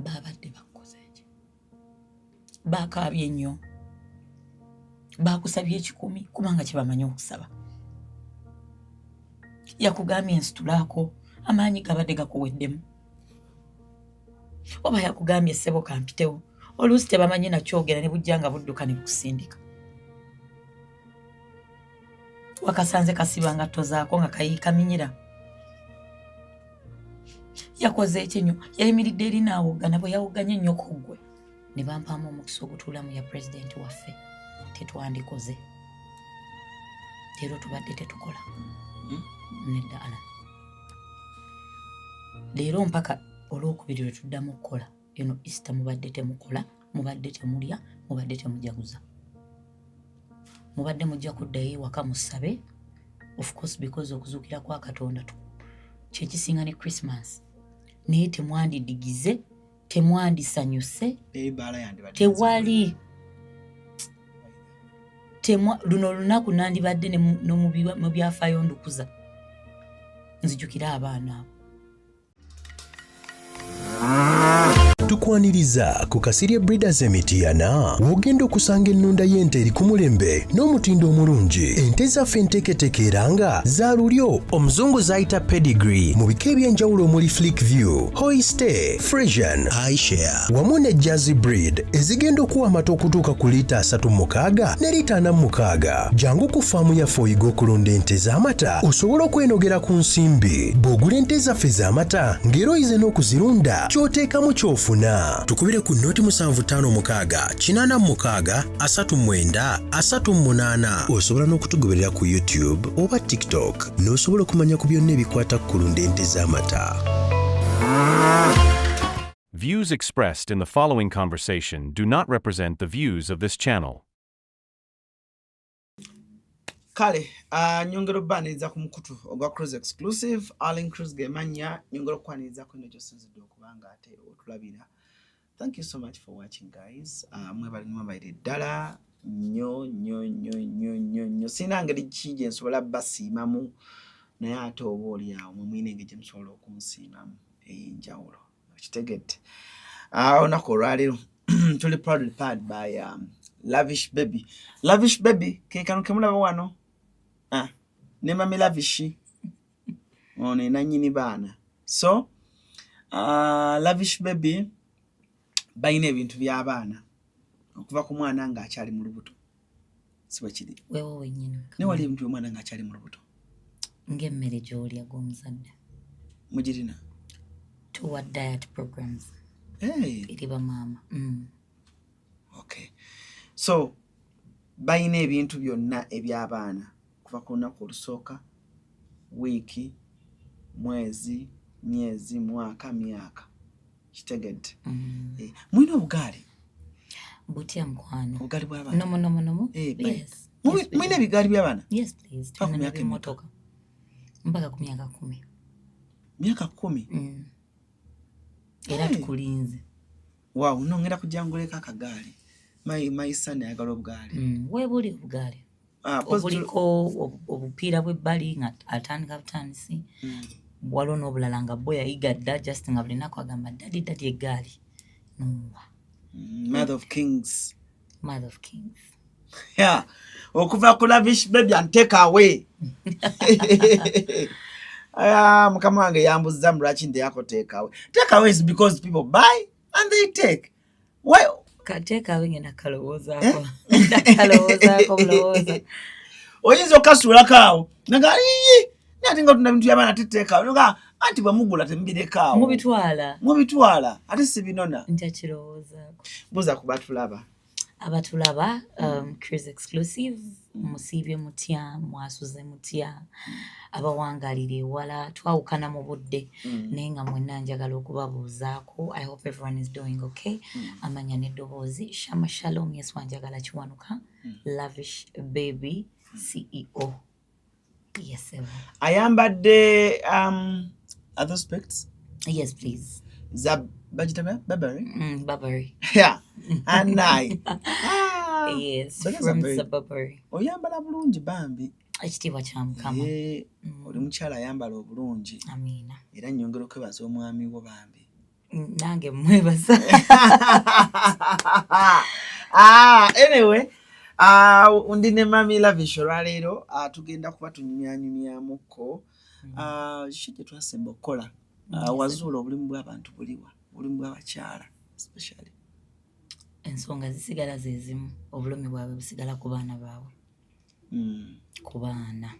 babadde bakoze ki? Bakaabye nnyo, bakusabye 10 kubanga kyebamanyi okusaba. Yakugambye ensitulaako amaanyi gabadde gakuweddemu, oba yakugambye ssebo kampitewo, oluusi tebamanyi nakyogera ne bujja nga budduka ne bukusindika. Wakasanze kasiba ngatto zaako nga kayiika minyira. Yakoze ekyenyo, yayimiridde eri n'awoggana, bwe yawogganye ennyoko ggwe ne bampaamu omukisa ogutuulamu ya pulezidenti waffe. Tetwandikoze, leero tubadde tetukola neddala. Leero mpaka olwokubiri lwe tuddamu okukola eno Easter mubadde temukola, mubadde temulya, mubadde temujaguza, mubadde mujja kuddayo ewaka musabe, of course because okuzuukira kwa Katonda kyekisinga ne Christmas, naye temwandidigize, temwandisanyuse, tewali luno olunaku nandibadde mu byafaayo ndukuza, nzijukira abaana abo. Tukwaniriza ku Kasirye Breeders Emityana wogenda okusanga ennunda y'ente eri ku mulembe n'omutindo omulungi. Ente zaffe enteeketeeke era nga za lulyo, omuzungu zayita pedigree mu bika ebyenjawulo omuli Flickview, Holstein, Friesian, iShare wamu ne Jersey breed ezigenda okuwa amata okutuuka ku liita 36 ne liita 46. Jangu ku faamu yaffe oyiga okulunda ente z'amata osobola okwenogera ku nsimbi. Bw'ogula ente zaffe z'amata ng'era oyize n'okuzirunda ky'oteekamu ky'ofuna. Tukubire ku noti 7556 86 39 38. Osobola n'okutugoberera ku YouTube oba TikTok n'osobola okumanya ku byonna ebikwata ku kulunda ente z'amata. Views expressed in the following conversation do not represent the views of this channel. Kale, nyongero baniriza ku mukutu ogwa Cruise Exclusive, Allen Cruise gemanya, nyongero kwaniriza ku njo sinzido kubanga ate otulabira. Thank you so much for watching, guys. Mwebali mwabaire ddala nyo sina ngeri kije nsobola basiimamu naye ate oba oli awo mwine engeri musobola okunsiimamu ey'enjawulo kitegedde. Olunaku olwaleero tuli proudly powered by Lavish Baby. Lavish Baby ke kano kemulaba wano ne Mami Lavish ono nanyini baana. So Lavish Baby bayina ebintu by'abaana okuva ku mwana nga akyali mu lubuto. Siba kiri Wewe wenyini ne wali ebintu by'omwana nga akyali mu lubuto ng'emmere gy'olya gw'omuzadde mugirina toward diet programs eri bamaama. Okay, so bayina ebintu byonna eby'abaana kuva ku lunaku olusooka, wiiki, mwezi, myezi, mwaka, myaka kitegedde. Mwina obugaali butya mukwano? Obugaali bw'abaana nomo yes. Mwina ebigaali by'abaana? Yes please. Tulina emmotoka mpaka ku myaka 10. Myaka 10? Era tukulinze. Wow, nongera kujanguleka akagaali. My son ayagala obugaali. Weebuli obugaali. Obuliko obupiira bw'ebbali nga atandika butandisi. Waliwo n'obulala nga bwe yayiga dda just nga buli naku agamba daddy eggaali. Mother of Kings. Yeah. Okuva ku Lavish Baby and take away. Mukama wange yambuzza lwaki nti yako take away. Take away is because people buy and they take. Why? Kateka away ngenda kalowoozaako. Kalowoozaako bulowooza. Oyinza okasuulakaawo. Nagali nati nga tuna bintu by'abaana teteekaawo. Nga anti bamugula tembirekawo. Mubitwala. Ate si binona. Ntakirowoozaako. Buuza ku batulaba. Abatulaba, Cruise Exclusive, musiibye mutya, mwasuze mutya, abawangalira ewala, twawukana mu budde, naye nga mwenna njagala okubabuuzaako. I hope everyone is doing okay. Amanya n'eddoboozi, Shama Shalom, yes wanjagala kiwanuka, Lavish Baby, CEO. Yes, sir. Ayambadde are those specs? Yes, please. Burberry? Burberry. Yeah. And I. Yes, from Burberry. Oyambala bulungi bambi. Ekitiibwa kya Mukama. Oli mukyala ayambala obulungi. Amiina. Era nnyongera okwebaza omwami wo bambi. nange mwebaza. Anyway, ndine Mami Lavish olwaleero tugenda kuba tunyumyanyumyamuko kiki kye twasemba okukola wazuula obulimu bw'abantu buliwa, obulimu bw'abakyala especially. Ensonga zisigala ze zimu, obulumi bwabwe busigala ku baana baabwe. Ku baana.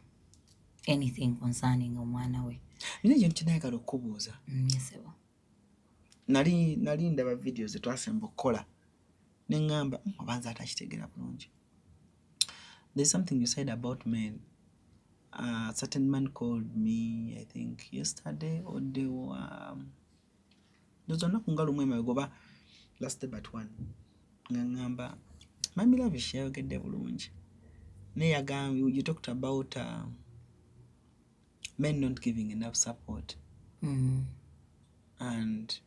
Anything concerning omwana we. Nina ekintu kye nayagala okubuuza. Yesebo. Nali ndaba videos ze twasemba okukola ne ngamba obanza atakitegeera bulungi. There's something you said about men. A certain man called me, I think yesterday or day there's one kungalo mwe magoba last day but one. Ngamba Mami Lavish yayogedde bulungi. Ne yagamba you talked about men not giving enough support. And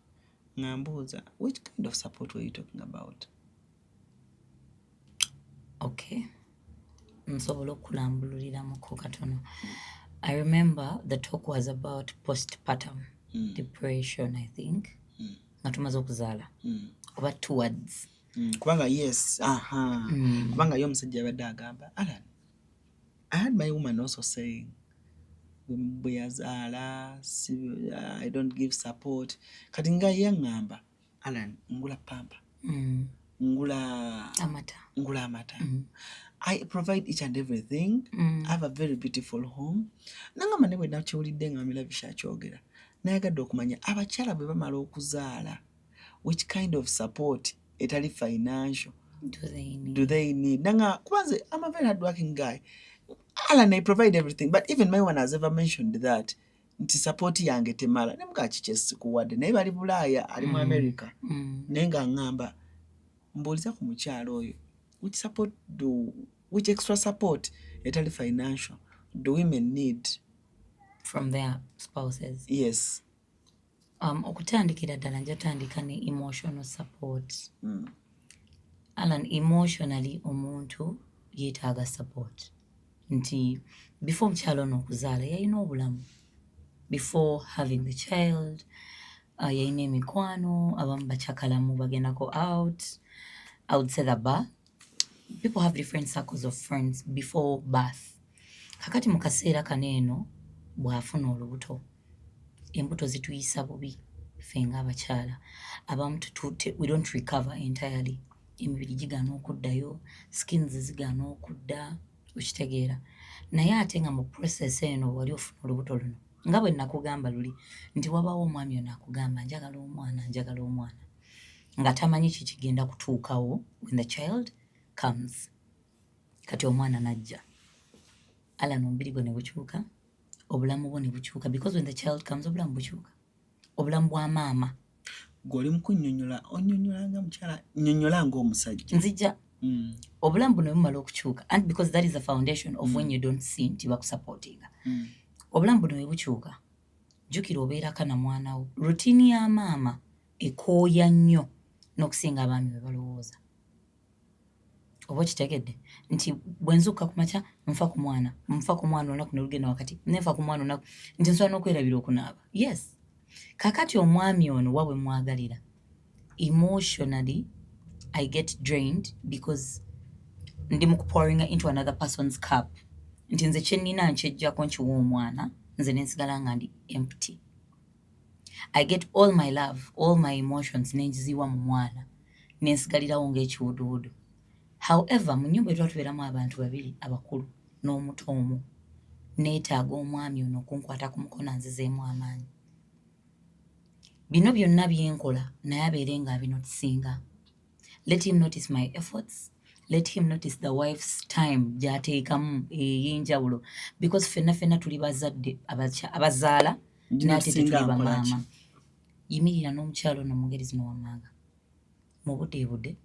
ngambuza, which kind of support were you talking about? Okay. Nsobola okulambululiramuko katono. I remember the talk was about postpartum depression, I think. Nga tumaze okuzaala. Oba towards. Kubanga yes. Kubanga yo omusajja yabadde agamba, Alan, I had my woman also saying, bwe yazaala, I don't give support. Kati nga yangamba, Alan, ngula pampa. Ngula amata. I provide each and everything. I have a very beautiful home. Nangamba ne bwe nakiwulidde nga Mami Lavish akyogera. Nayagadde okumanya abakyala bwe bamala okuzaala, which kind of support etali financial do they need? Nanga kubanze, I'm a very hardworking guy. Alan, I provide everything, but even my one has ever mentioned that nti support yange temala. Ne muka kichesi kuwadde naye bali Bulaaya ali mu America. Nenga ngamba mbuuliza ku mukyalo oyo, which extra support etali financial do women need from their spouses? Yes. Okutandikira ddala njatandika ne emotional support. Alan, emotionally omuntu yeetaaga support. Nti before mukyalo n'okuzaala yalina obulamu. Before having the child, yalina emikwano, abamu bakyakalamu bagendako out. I would say that people have different circles of friends before birth. Kakati mu kaseera kaneeno bw'afuna olubuto, embuto zituyisa bubi ffe ng'abakyala. Abamu we don't recover entirely. Emibiri gigaana okuddayo, skins zigaana okudda, okitegeera. Naye ate nga mu process eno wali ofuna olubuto luno, nga bwe nakugamba luli, nti wabaawo omwami ono akugamba njagala omwana. Nga tamanyi kikigenda kutuukawo when the child comes. Kati omwana najja. Alan, omubiri bwe ne bukyuka, obulamu bwo ne bukyuka, because when the child comes obulamu bukyuka. Obulamu bwa maama. Gwoli mukunnyonnyola, onnyonnyolanga mukyala, nnyonnyola ng'omusajja. Nzija. Obulamu buno bumala okukyuka, and because that is the foundation of when you don't see nti bakusupportinga. Obulamu buno bwe bukyuka, jjukira obeerako na mwana wo. Rutini ya maama ekooya nnyo n'okusinga abaami bwe balowooza. Oba kitegedde nti bwe nzuuka ku makya nfa ku mwana olunaku ne lugenda wakati, nenfa ku mwana olunaku nti nsobola n'okwerabira okunaaba. Yes. Kakati omwami ono wa bwe mwagalira, emotionally I get drained because ndi mu pouring into another person's cup. Nti nze kye nnina nkyejjako nkiwa omwana, nze ne nsigala nga ndi empty. I get all my love, all my emotions nenjiziwa mu mwana, ne nsigalirawo ng'ekiwuduwudu. However, mu nnyumba etwatubeeramu abantu babiri abakulu n'omuto omu, neetaaga omwami ono okunkwata ku mukono anzizeemu amaanyi. Bino byonna byenkola naye abeere ng'abinotisinga. Let him notice my efforts. Let him notice the wife's time gy'ateekamu ey'enjawulo. Because ffenna tuli bazadde abazaala n'ate tetuli bamaama. Yimirira n'omukyalo ono mu ngeri zino wammanga. Mu budde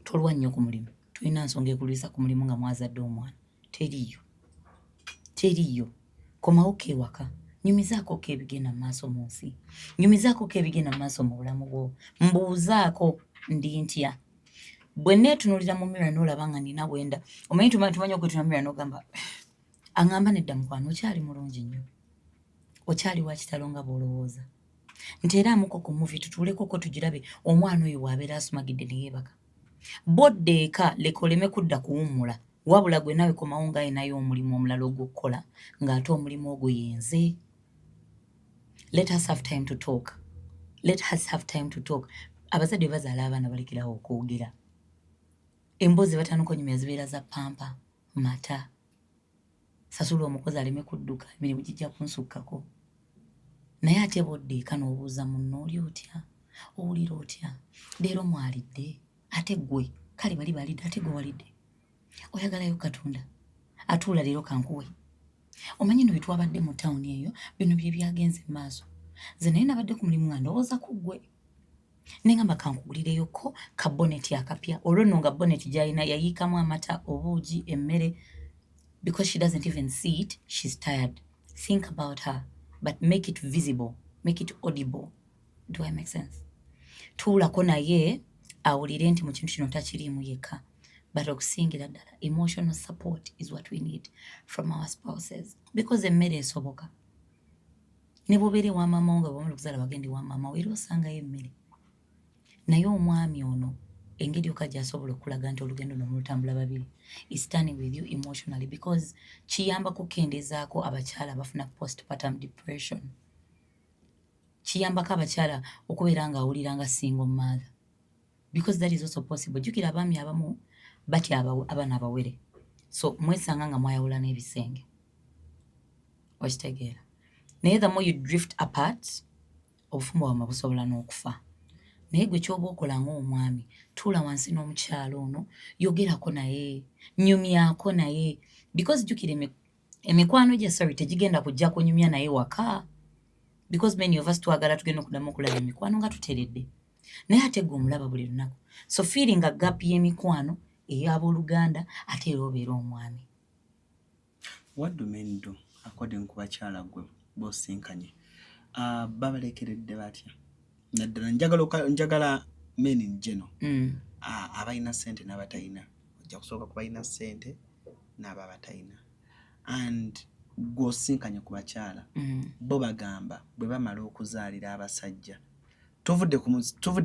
tolwa nnyo ku mulimu. Tulina nsonga ekulwisa ku mulimu nga mwazadde omwana. Teriyo. Komawo k'ewaka. Nyumizaako ko ebigenda mu maaso mu nsi. Nyumizaako ko ebigenda mu maaso mu bulamu bwo. Mbuuzaako ndi ntya. Bwe neetunuulira mu mirror n'olaba nga nina bwenda. Omanyi tumanyi okwetunula mu mirror n'ogamba, aŋŋamba nedda mukwano okyali mulungi nnyo. Okyali wa kitalo nga bw'olowooza. nteeramuko ku muvi tutuulekoko tugirabe omwana oyo bw'abeera asumagidde ne yeebaka bodde eka leka oleme kudda kuwummula wabula gwe nawe komawo nga ayinayo omulimu omulala ogw'okukola ng'ate omulimu ogwo yenze. Let us have time to talk. Let us have time to talk. Abazadde bazaala abaana balekerawo okwogera. Emboozi batandika onyumya zibeera za pampa, mata. Sasula omukozi aleme kudduka, emirimu gijja kunsukkako. Naye ate bodde eka n'obuuza munno oli otya? Owulira otya? Leero mwalidde? Ate gwe kale bali balidde ate gwe walidde? Oyagalayo Katonda? Atuula leero kankuwe. Omanyi no bitwabadde mu tawuni eyo bino bye byagenze mu maaso. Nze naye nabadde ku mulimu nga ndowooza ku ggwe. Ne ngamba kankugulireyoko ka boneti akapya. Olwo nno nga boneti gy'alina yayiikamu amata, obuugi, emmere. Because she doesn't even see it, she's tired. Think about her, but make it visible, make it audible. Do I make sense? Tuulako naye awulire nti mu kintu kino takiriimu yekka. But okusingira ddala, emotional support is what we need from our spouses. Because emmere esoboka. Ne bw'obeera ewa maama wo nga bw'omala okuzaala wagenda ewa maama wo era osangayo emmere. Naye omwami ono engeri yokka gy'asobola okulaga nti olugendo luno mulutambula babiri is standing with you emotionally because kiyamba kukendeezaako abakyala abafuna postpartum depression. Kiyambako abakyala okubeera nga awulira nga single mother because that is also possible. Jjukira abaami abamu batya abaana abawere. So mwesanga nga mwayawula n'ebisenge. Okitegeera. Naye the more you drift apart, obufumbo bwammwe busobola n'okufa. Naye gwe ky'oba okola ng'omwami, tuula wansi n'omukyalo ono, yogerako naye, nyumyako naye. Because jjukira emikwano gye tegigenda kujja kunyumya naye waka. Because many of us twagala tugenda okuddamu okulaba emikwano nga tuteredde. Naye ate gwe omulaba buli lunaku. So feeling a gap y'emikwano ey'abooluganda ate era obeera omwami. What do men do according ku bakyala gwe bosinkanye? Babalekeredde batya? Naddala njagala men in general. Abalina ssente n'abatalina. Ojja kusooka ku balina ssente n'ababatayina. And gw'osinkanye ku bakyala bo bagamba bwe bamala okuzaalira abasajja. Tuvudde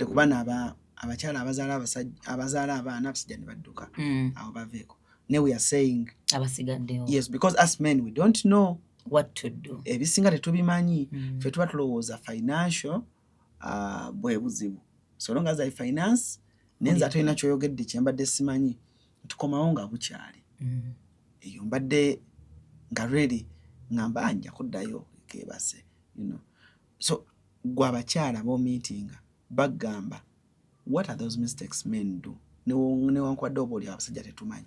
ku baana abakyala abazaala abaana abasajja ne badduka. Awo baveeko. Ne we are saying abasigaddewo. Yes, because as men we don't know what to do. Ebisinga tetubimanyi. Ffe tuba tulowooza financial bwe buzibu. So long as I finance nenza atolina kyoyogedde kyembadde simanyi tukomawo nga bukyali. Eyo mbadde nga ready ngamba nja kuddayo kebase, you know. So gwe abakyala b'omeetinga bagamba what are those mistakes men do? Newankubadde oba oli abasajja tetumanyi.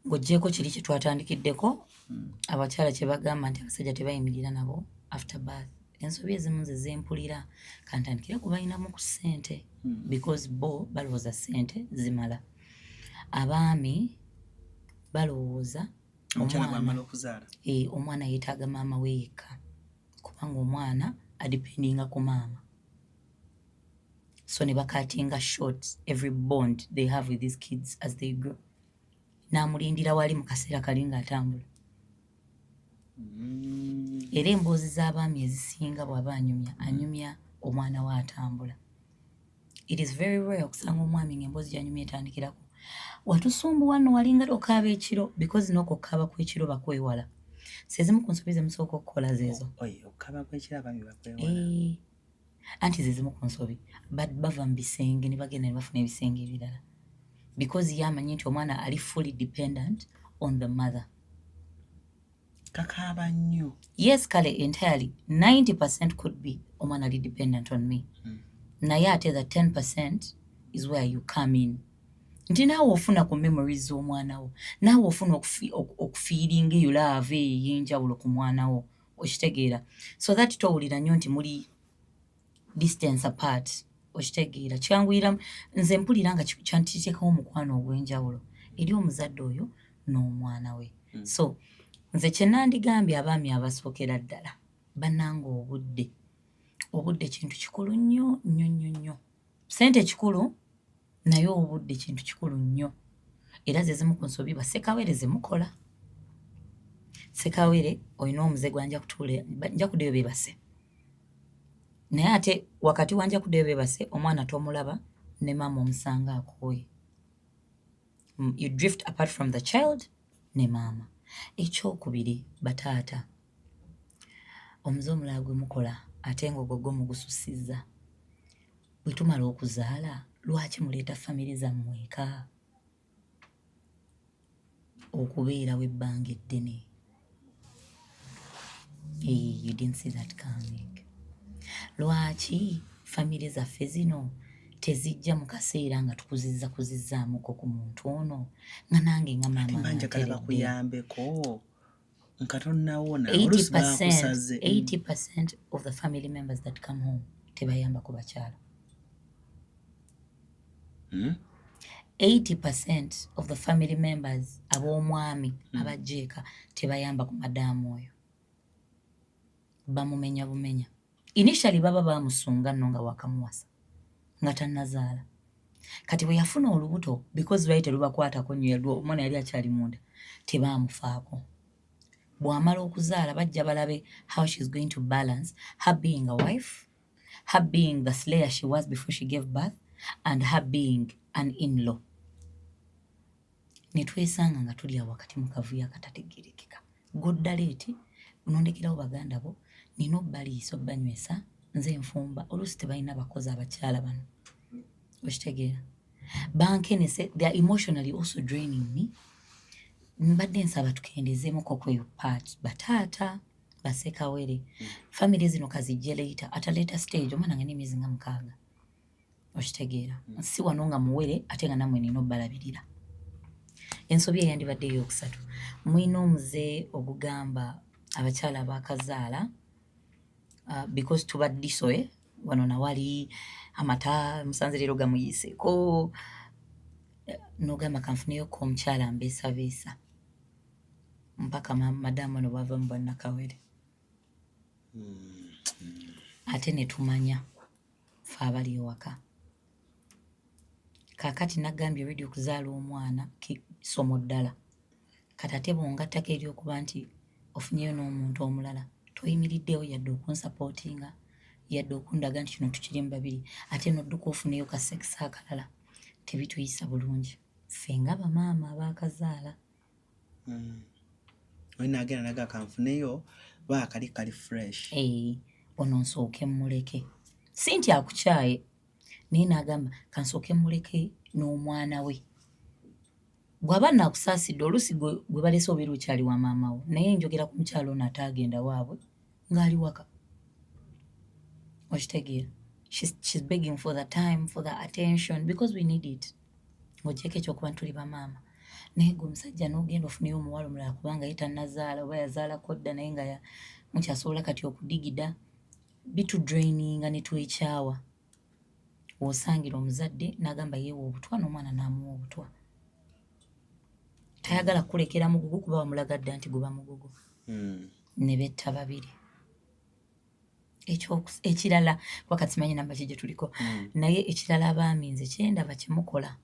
Ng'oggyeko kiri kye twatandikiddeko abakyala kye bagamba nti abasajja tebayimirira nabo after birth. Ensobi ezimu nze zempulira kantandikira ku balinamu ku ssente because bo balowooza ssente zimala. Abaami balowooza omwana yeetaaga maama we yekka kubanga omwana adipendinga ku maama. So ne bakatinga short every bond they have with these kids as they grow. N'amulindira wali mu kaseera kali ng'atambula. Era emboozi z'abaami ezisinga bw'aba anyumya omwana we atambula. It is very rare okusanga omwami ng'emboozi gy'anyumya etandikirako watusumbuwa nno walinga okaaba ekiro because n'okukaaba kw'ekiro bakwewala. Sezimu ku nsobi ze musooka okukola zeezo. Okukaaba kw'ekiro abaami bakwewala. Anti zezimu ku nsobi bava mu bisenge ne bagenda ne bafuna ebisenge ebirala because ye amanyi nti omwana ali fully dependent on the mother. Kakaaba nnyo. Yes, kale entirely 90% could be omwana ali dependent on me. Naye ate the 10% is where you come in. Nti naawe ofuna ku memories z'omwana wo, naawe ofuna okufiiringa eyo love ey'enjawulo ku mwana wo, okitegeera. So that towulira nnyo nti muli distance apart, okitegeera. Kyanguyira nze mpulira nga kyanteekawo omukwano ogw'enjawulo eri omuzadde oyo n'omwana we. So nze kye nandigambye abaami abasookera ddala bannanga obudde kintu kikulu nnyo nnyo nnyo nnyo. Ssente kikulu naye obudde kintu kikulu nnyo. Era ze zimu ku nsobi bassekawere ze mukola. Ssekawere olina omuze gwa nja kuddayo beebase. naye ate wakati wanja kuddeyo beebase omwana tomulaba ne maama omusanga akooye. You drift apart from the child ne maama. Ekyokubiri bataata omuze omulala gwe mukola ate ng'ogwo mugususizza. Bwe tumala okuzaala lwaki muleeta famire zammwe eka okubeerawo ebbanga eddene? You didn't see that coming. Lwaki famire zaffe zino tezijja mu kaseera nga kuzizzaamuko ku muntu ono nga nange nga maama njagala bakuyambeko nka tonnawona 80% of the family members that come home tebayamba ku bakyala. 80% of the family members ab'omwami abajeeka tebayamba ku madaamu oyo. Bamumenya bumenya. Initially baba bamusunga nno nga wakamuwasa nga tannazaala. Kati bwe yafuna olubuto because lwali terubakwatako nnyo omwana yali akyali munda tebaamufaako. Bw'amala okuzaala bajja balabe how she's going to balance her being a wife, her being the slayer she was before she gave birth, and her being an in-law. Ne twesanga nga tuli awo wakati mu kavuyo akatategeerekeka. Goddala eti unondekerawo baganda bo nina obbaliisa obbanywesa nze nfumba oluusi tebalina bakozi abakyala bano. Okitegeera? Bankenese, they are emotionally also draining me. Mbadde nsaba tukendezeemuko kweyo part bataata basekawere family zino kazijje later at a later stage omwana nga n'emyezi nga 6. Okitegeera? Si wano nga muwere ate nga nammwe nina obbalabirira. Ensobi eyandibadde ey'okusatu mwina omuze ogugamba abakyala abakazaala because tubaddisoe wano nawali amata musanze leero gamuyiseeko n'ogamba kanfuneyoko omukyala mbeesabeesa mpaka madamu ano bava mu bannakawere. Ate ne tumanya fe abali ewaka. Kaakati nagambye ready okuzaala omwana kisomo ddala. Kati ate bw'ongattako eri okuba nti ofunyeyo n'omuntu omulala toyimiriddewo yadde okunsapootinga yadde okundaga nti kino tukiri mu babiri ate n'odduka ofuneyo ka sex akalala tebituyisa bulungi ffe nga bamaama abaakazaala. Nagenda naga kanfuneyo baakali kali fresh. Ono nsooke mmuleke si nti akukyaye naye n'agamba kansooke mmuleke n'omwana we. Bw'aba naakusaasidde oluusi gwe balese obeera okyali wa maama wo naye njogera ku mukyalo ono ataagenda waabwe ng'ali waka. Okitegeera? She's begging for the time, for the attention because we need it. Ng'ogyeko ekyokuba tuli bamaama naye gwe omusajja n'ogenda ofuneyo omuwala omulala kubanga ye tannazaala oba yazaalako dda naye nga mukyasobola kati okudigida bitudraininga ne twekyawa. Osangira omuzadde n'agamba yeewa obutwa n'omwana n'amuwa obutwa. Tayagala kulekera mugugu kuba bamulaga dda nti guba mugugu. Ne betta babiri. Ekirala wakati simanyi namba ki gye tuliko naye ekirala abaami nze kyendaba kye mukola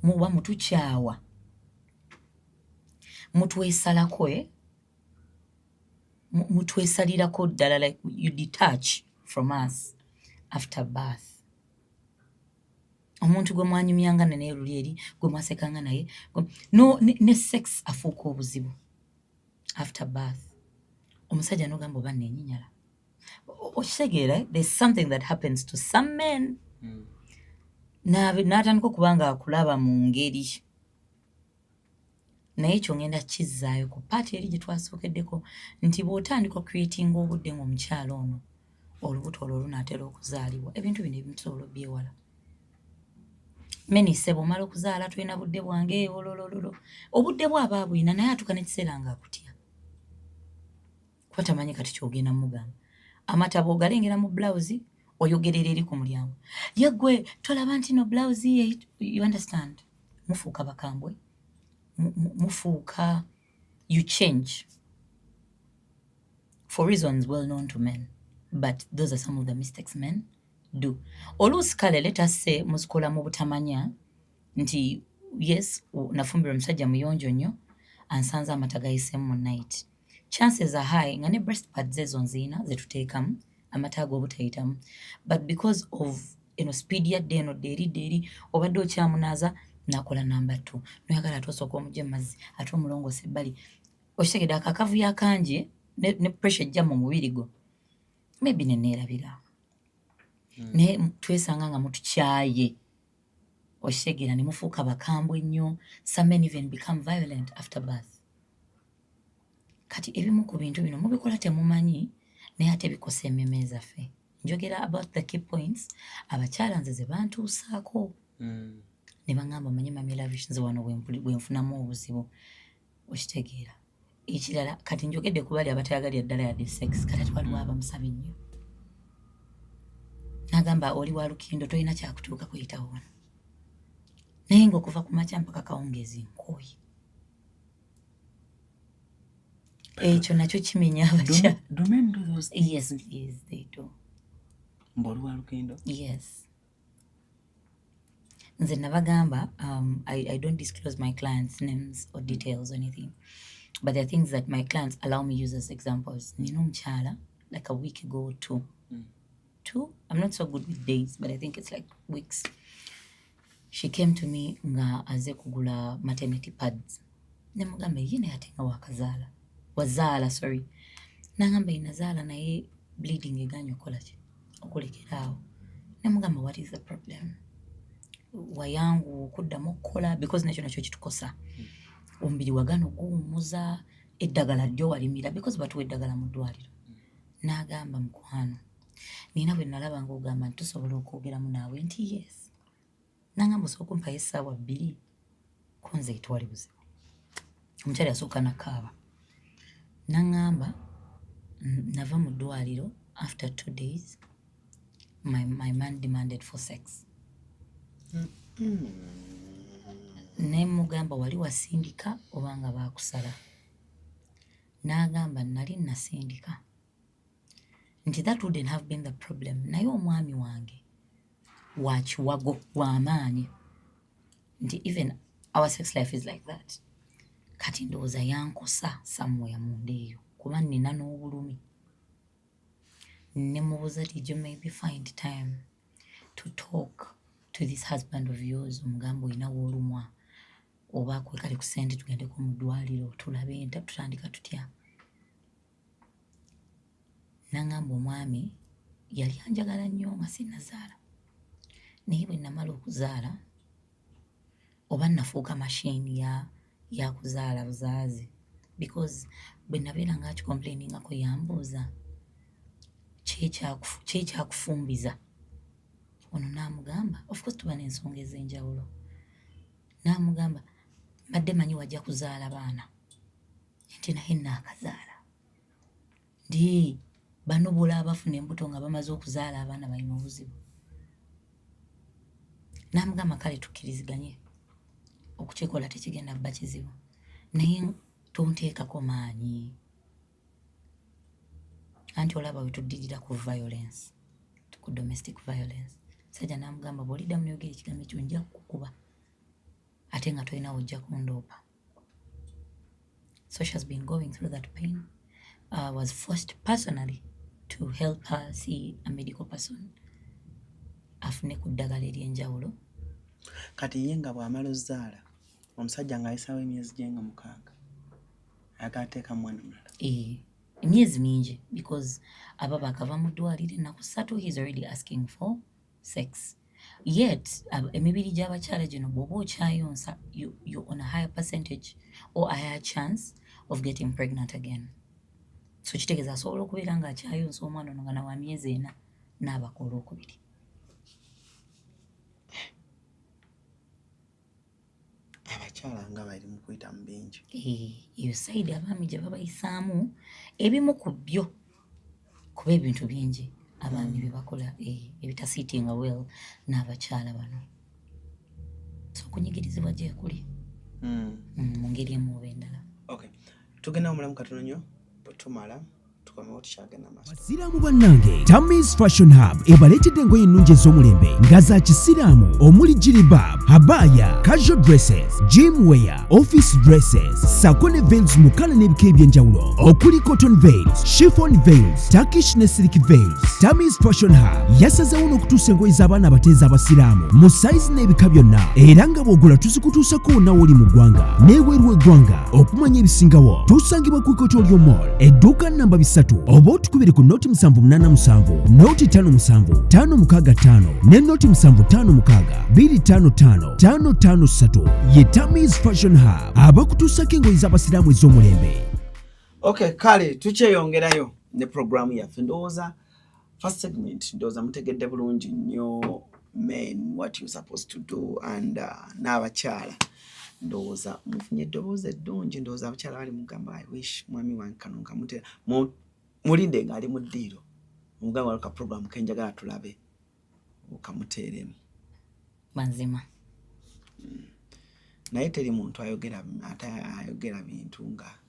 muba mutukyawa mutwesalako mutwesalirako ddala like you detach from us after birth. Omuntu gwe mwanyumyanga naye luli eri gwe mwasekanga naye ne sex afuuka obuzibu after birth. Omusajja n'ogamba oba neenyinyala. Okitegeera there's something that happens to some men. N'atandika okuba nga akulaba mu ngeri naye ekyo ngenda kizzaayo ku paati eri gye twasookeddeko nti bw'otandika ocreatinga obudde ng'omukyalo ono olubuto olwo lunaatera okuzaalibwa ebintu bino ebimu tusobola obyewala. Menise bw'omala okuzaala tulina budde bwange ololololo obudde bw'aba bwina naye atuuka n'ekiseera ng'akutya kuba tamanyi kati ky'ogenda mugamba. Amata bw'ogalengera mu blouse oyogerera eri ku mulyango yeggwe tolaba nti no blouse ye you understand mufuuka bakambwe mufuuka you change for reasons well known to men but those are some of the mistakes men do. Oluusi kale let us say muzikola mu butamanya nti yes nafumbirwa omusajja muyonjo nnyo ansanze amata gayisemu mu night chances are high nga ne breast pads ezo nziina zetuteekamu amata ag'obutayitamu, but because of speed yadde eno deri obadde okyamunaaza nakola number 2 noyagala ate osooka omugye mu mazzi ate omulongosa ebbali okitegedde akakavuyo akangi ne pressure ejja mu mubiri gwo maybe neneerabira naye twesanga nga mutukyaye okitegera ne mufuuka bakambwe nnyo, some men even become violent after birth. Kati ebimu ku bintu bino mubikola temumanyi naye ate bikosa emmeme zaffe. Njogera about the key points abakyala nze ze bantuusaako ne baŋŋamba manye mami lavish nze wano bwenfunamu obuzibu okitegeera. Ekirala kati njogedde ku bali abatayagalira ddala yadde sex kati ate waliwo abamusabe nnyo n'agamba oli wa lukindo tolina kyakutuuka kuyitawo wano naye ng'okuva ku makya mpaka kawungeezi nkooyi. Ekyo nakyo kimenya abakyala. Do men do those things? Yes, they do. Mboli wa lukindo? Yes. Nze nabagamba, I don't disclose my clients' names or details or anything, but there are things that my clients allow me use as examples. Nino mchala, like a week ago or two. I'm not so good with days, but I think it's like weeks. She came to me nga aze kugula maternity pads. Nemugamba yine yatenga wakazaala. Wazaala, sorry. Nangamba inazaala naye bleeding eganyo kolaje. Okulekerawo. Nemugamba what is the problem? Wayangu kuddamu okukola because nakyo kitukosa. Omubiri wagano guwummuza eddagala ddyo walimira because batuwa eddagala mu ddwaliro. N'agamba mukwano. Nina bwe nalaba ng'ogamba nti tusobola okwogeramu naawe nti yes. N'agamba osooka okumpayo essaawa 2 ko nze etwali buzibu. Omukyala yasooka n'akaaba. N'agamba nava mu ddwaliro after 2 days my man demanded for sex. Ne mugamba wali wasindika obanga baakusala. N'agamba nali nasindika. Nti that wouldn't have been the problem. Naye omwami wange wakiwago w'amaanyi. Nti even our sex life is like that. Kati ndowooza yankosa somewhere munda eyo kuba nina n'obulumi. Ne mubuuza did you maybe find time to talk to this husband of yours omugamba olina w'olumwa oba kwekali ku ssente tugendeko mu ddwaliro tulabe enta tutandika tutya. N'agamba omwami yali anjagala nnyo nga sinnazaala naye bwe namala okuzaala oba nafuuka mashini ya kuzaala buzaazi because bwe nabeera nga akikomplainingako yambuuza kyekyakufumbiza. Ono n'amugamba of course tuba n'ensonga ez'enjawulo. N'amugamba mbadde manyi wajja kuzaala baana nti naye naakazaala ndi bano bola abafuna embuto nga bamaze okuzaala abaana balina obuzibu. N'amugamba kale tukkiriziganye okukikola tekigenda bba kizibu naye tonteekako maanyi anti olaba we tuddirira ku violence, ku domestic violence. Sajja n'amugamba bw'oliddamu n'oyogera ekigambo ekyo nja kukukuba ate nga tolina wojja kundoopa. So she has been going through that pain. Was forced personally to help her see a medical person afune ku ddagala ery'enjawulo. Kati ye nga bw'amala ozzaala omusajja ng'ayisaawo emyezi gye nga 6 agateeka mwana mulala. Emyezi mingi because aba bakava mu ddwaliro ennaku 3 he's already asking for sex. Yet emibiri gy'abakyala gino bw'oba okyayonsa you're on a higher percentage or a higher chance of getting pregnant again. So kitegeeza asobola okubeera ng'akyayonsa omwana ono nga na wa myezi 4 n'abaka olwokubiri. Abakyala nga bali mu kuyita mu bingi. Eyo sayidi abaami gye babayisaamu ebimu ku byo kuba ebintu bingi abaami bye bakola ebitasiitinga well n'abakyala bano. So okunyigirizibwa gye kuli mu ngeri emu oba endala. Okay. Tugenda omulamu katono nnyo bwe tumala tukomewo tukyagenda maaso. Basiraamu bannange, Tammy's Fashion Hub ebaleetedde engoye ennungi ez'omulembe nga za kisiraamu omuli jilibab, habaya, casual dresses, gym wear, office dresses, sako ne veils mu kkala n'ebika eby'enjawulo okuli cotton veils, chiffon veils, Turkish ne silk veils. Tammy's Fashion Hub yasazeewo n'okutuusa engoye z'abaana abateezi abasiraamu mu sayizi n'ebika byonna era nga bw'ogula tuzikutuusako wonna w'oli mu ggwanga n'ebweru w'eggwanga. Okumanya ebisingawo tusangibwa ku Ikotoolyo Mall edduuka namba 3 oba otukubire ku noti 787 noti 57 565 ne noti 756 255 553 ye Tammy's Fashion Hub abakutuusako engoye z'abasiraamu ez'omulembe. Okay, kale tukyeyongerayo ne programu yaffe. Ndowooza first segment ndowooza mutegedde bulungi nnyo men what you supposed to do and n'abakyala ndowooza mufunye eddoboozi eddungi. Ndowooza abakyala bali mugamba I wish mwami wange kano nkamutera mulinde ng'ali mu ddiiro omugamba waliwo ka programu kenjagala tulabe okamuteeremu mazima. naye teri muntu ayogera bintu nga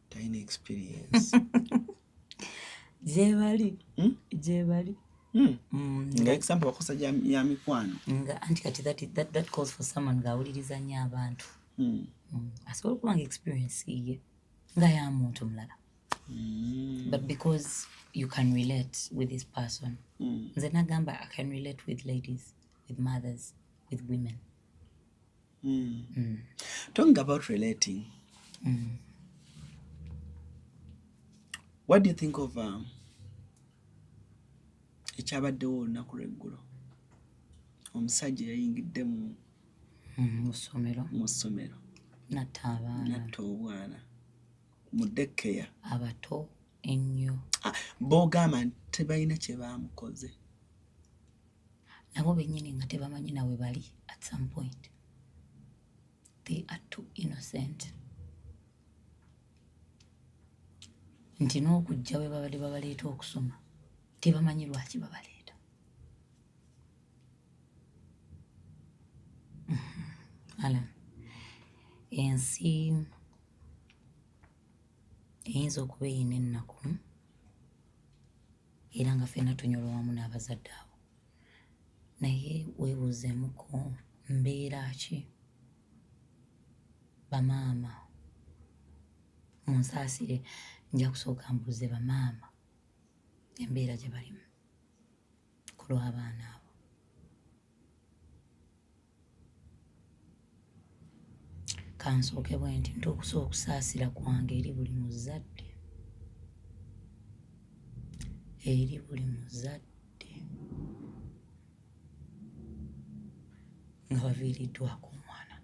talina experience. Gyebali nga example bakosa ya mikwano nga anti kati that calls for someone ng'awuliriza nnyo abantu. Asobola okuba nga experience ye nga ya muntu mulala. But because you can relate with this person, nze nagamba I can relate with ladies, with mothers, with women. Talking about relating, what do you think of ekyabaddewo olunaku lw'eggulo omusajja yayingidde mu ssomero Natta obwana mu daycare abato ennyo. B'ogamba tebalina kye baamukoze nabo bennyini nga tebamanyi nawe bali at some point. They are too innocent. Nti n'okujja we babadde babaleeta okusoma tebamanyi lwaki babaleeta. Alan, ensi eyinza okuba eyina ennaku era nga ffenna tunyolwa wamu n'abazadde abo, naye weebuuzeemuko mbeera ki bamaama munsaasire nja kusooka mbuuze bamaama embeera gye balimu ku lw'abaana abo. Kansooke bwe nti ntuukusa okusaasira kwange eri buli muzadde, nga baviiriddwako omwana,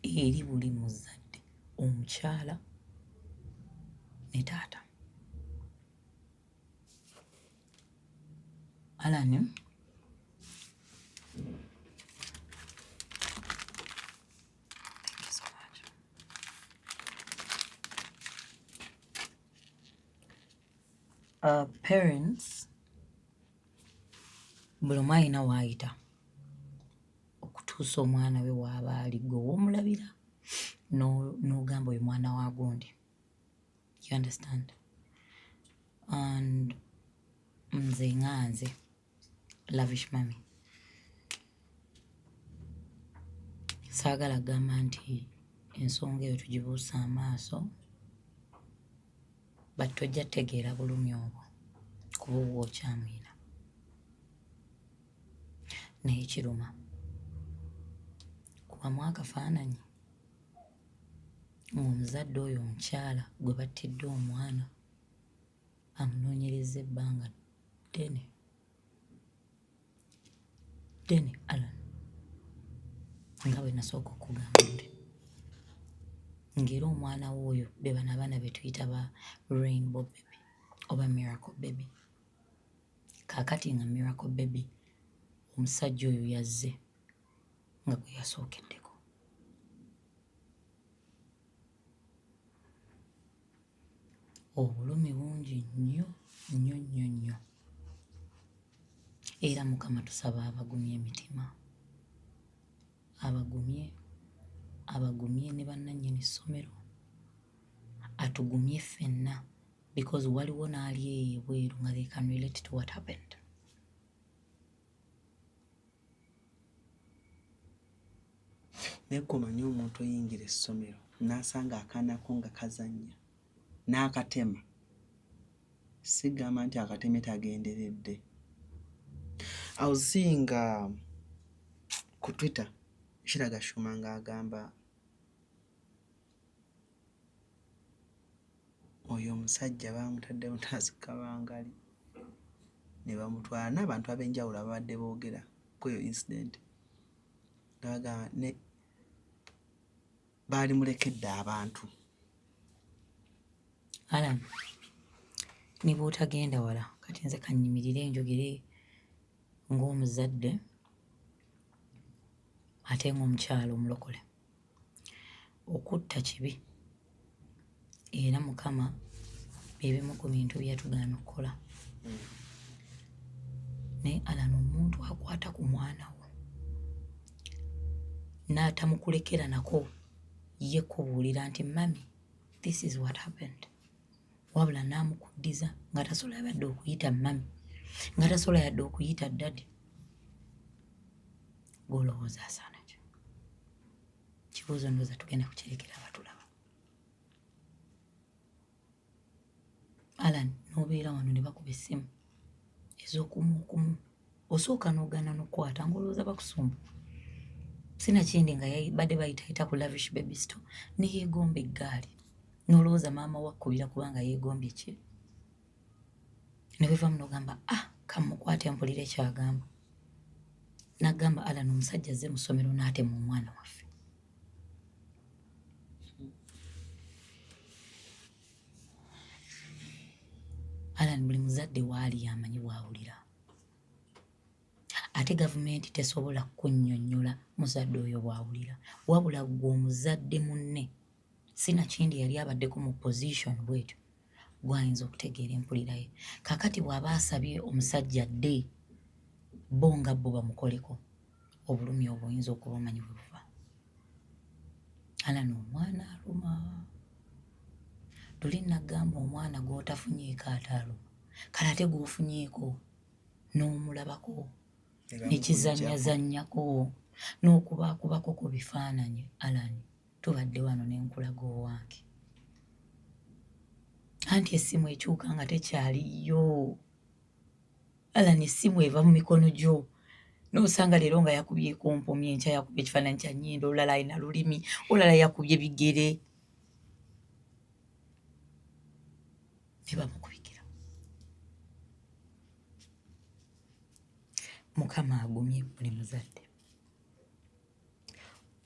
eri buli muzadde omukyala ne taata. Alan, parents buli omu alina waayita okutuusa omwana we waaba ali gwe w'omulabira n'ogamba oyo mwana wa gundi. You understand? And nze nganze Lavish Mami saagala gamba nti ensonga eyo tugibuusa amaaso, but tojja tegeera bulumi obwo kuba oba okyamwina. Naye kiruma kubamu akafaananyi ng'omuzadde oyo omukyala gwe battidde omwana amunoonyereza ebbanga ddene Alan, nga bwe nasooka okugamba nti ng'era omwana w'oyo be bano abaana be tuyita ba rainbow baby oba miracle baby. Kaakati nga miracle baby omusajja oyo yazze nga gwe yasookeddeko. Obulumi bungi nnyo nnyo nnyo nnyo, era Mukama tusaba abagumye emitima, abagumye ne bannannyini ssomero, atugumye ffenna because waliwo n'ali eyo ebweru nga they can relate to what happened. Nekomanya omuntu oyingira essomero n'asanga akaana ko nga kazannya n'akatema, sigamba nti akateme tagenderedde. I was seeing ku Twitter Shiraga Shuma ng'agamba oyo omusajja baamutadde mutazikabangali ne bamutwala n'abantu ab'enjawulo ababadde boogera ku eyo incident gaga ne baali mulekedde abantu. Alan, ne bw'otagenda wala kati nze kanyimirire njogere ng'omuzadde ate ng'omukyalo omulokole. Okutta kibi era Mukama ebimu ku bintu byatugaana okukola. Naye Alan, omuntu akwata ku mwana wo n'atamukulekera nako ye kubuulira nti mami this is what happened, wabula n'amukuddiza nga tasobola yadde okuyita mami, nga tasobola yadde okuyita ddadi, gw'olowooza asaana ki? Kibuuzo ndowooza tugenda kukirekera abatulaba. Alan, n'obeera wano ne bakuba essimu ez'okumu osooka n'ogaana n'okukwata ng'olowooza bakusumba. Sinakindi nga badde bayita ku Lavish Baby Store ne yeegomba eggaali n'olowooza maama wakkubira kubanga yeegombye ki? Ne bwevamu n'ogamba kamukwate mpulire kyagamba. N'agamba Alan, omusajja azze mu ssomero n'atema omwana waffe. Alan, buli muzadde waali amanyi bw'awulira. Ate gavumenti tesobola kunnyonnyola muzadde oyo bw'awulira, wabula gwe omuzadde munne sinakindi yali abaddeko mu position bwetyo gwayinza okutegeera empulira ye. Kakati bw'aba asabye omusajja dde bo nga bo bamukoleko, obulumi obwo oyinza okuba omanyi bwe buva. Alan, omwana aluma. Tuli nagamba omwana gw'otafunyeeko ataaluma, kale ate gw'ofunyeeko n'omulabako nekizannyazannyako n'okubaakubako ku bifaananyi. Alan, tubadde wano n'enkulaga owange. Anti essimu ekyuka nga tekyaliyo. Alan, essimu eva mu mikono gyo n'osanga leero nga yakubye kompomye, enkya yakubye ekifaananyi kya nnyindo, olala alina lulimi, olala yakubye bigere. Ne bamukubikira. Mukama agumye buli muzadde.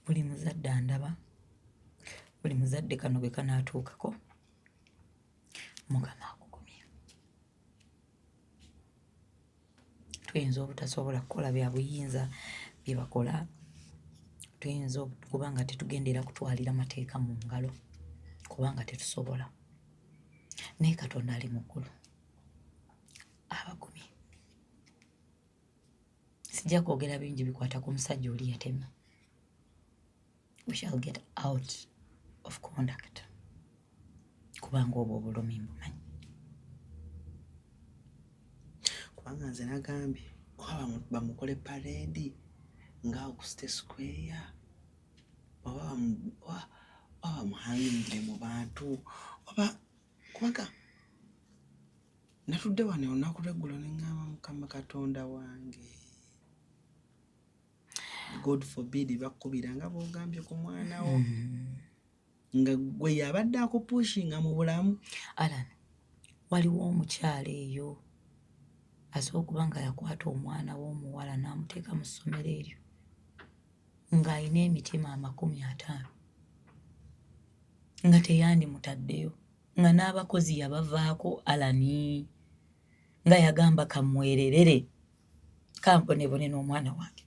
Buli muzadde andaba, buli muzadde kano bwe kanaatuukako, Mukama agugumye. Tuyinza obutasobola kukola bya buyinza bye bakola, tuyinza okuba nga tetugendera kutwalira mateeka mu ngalo kubanga tetusobola, naye Katonda ali mu ggulu abagumye. Sijja kwogera bingi bikwata ku musajja oli yatema. We shall get out of conduct kubanga obwo obulumi mbumanyi. Kubanga nze nagambye oba bamukole paredi nga Auguste Square oba bamuhangire mu bantu oba kubanga natudde wano olunaku lw'eggulo ne ŋŋamba Mukama Katonda wange, God forbid bakkubira nga bw'ogambye ku mwana wo nga gwe yabadde akupushinga mu bulamu. Alan, waliwo omukyala eyo asobola okuba nga yakwata omwana w'omuwala n'amuteeka mu ssomero eryo ng'alina emitima 50 nga teyandimutaddeyo, nga n'abakozi yabavaako Alan, nga yagamba kamwererere kamponebone n'omwana wange.